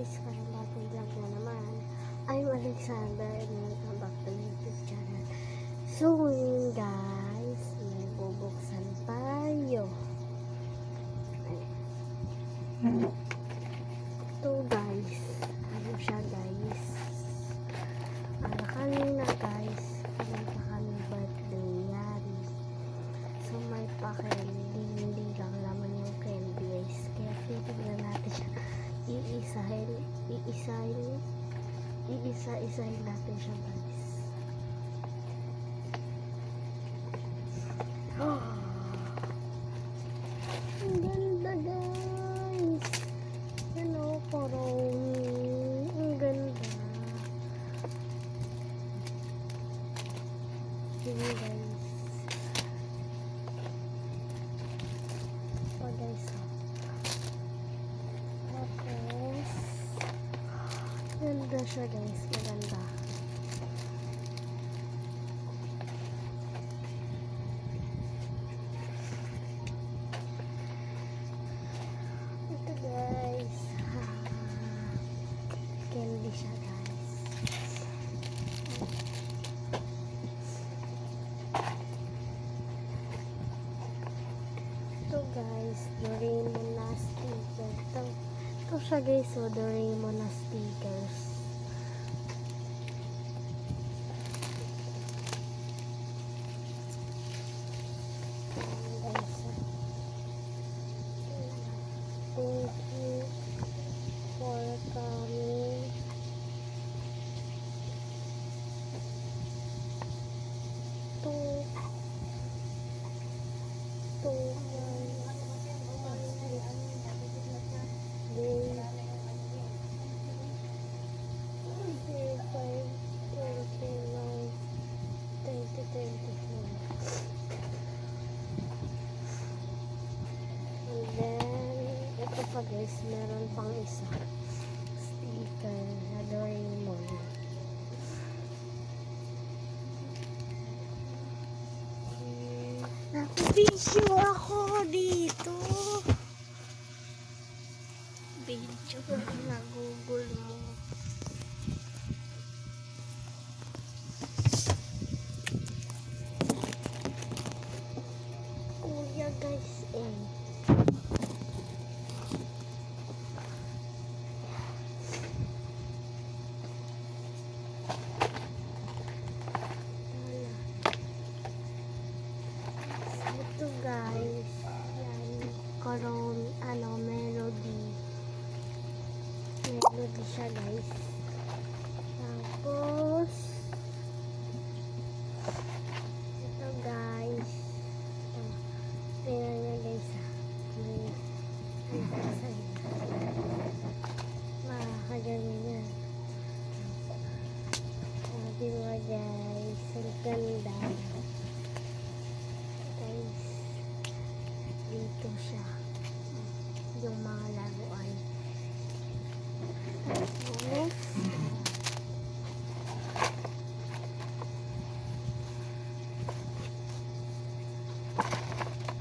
guys, karanagang vlog na naman. I'm Alexander and welcome back to my YouTube channel. So ngayon guys, may bubuksan tayo. Ito guys, ano siya guys? Kanina guys, pinunta kami birthday yan. So may pa-candy, hindi lang naman yung candy guys. Kaya titignan natin siya. Iisa-isahin natin siya guys. Oh, ang ganda guys. Ano, korong. Ang ganda. Sige guys. So guys, tapos ganda siya guys, maganda. Ito guys, candy siya guys. Ito guys, Doraemon na sticker. Ito siya guys, so Doraemon na stickers. Thank you for coming. And then ito pa guys, meron pang isa sticker na Doraemon. Naka-video ako dito. Video na Google mo. Kuya guys ito guys, yan, karon melody siya guys. Tapos ito guys, tingnan nyo guys, makakagaling yan. Diba guys, ang ganda guys. Dito siya yung mga laruan. Tapos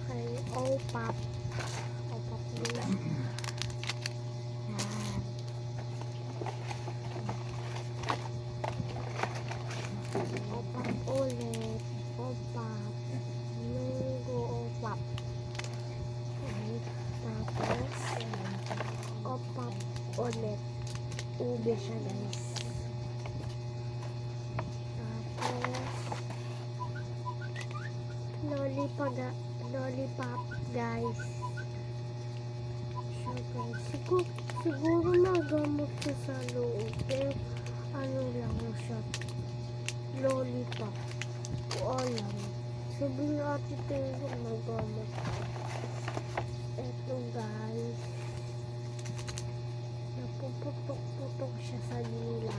kay Opap nila. Yan. Opap ulit. Opap. Mango Opap. Tapos Opap ulit. Ube siya guys. Tapos lollipop guys. Siya guys. Siguro magamot siya sa loob. Pero ano lang siya. Lollipop. O alam. Sabi ni Ate Teo magamot. Ito guys. Napuputok-putok siya sa dila.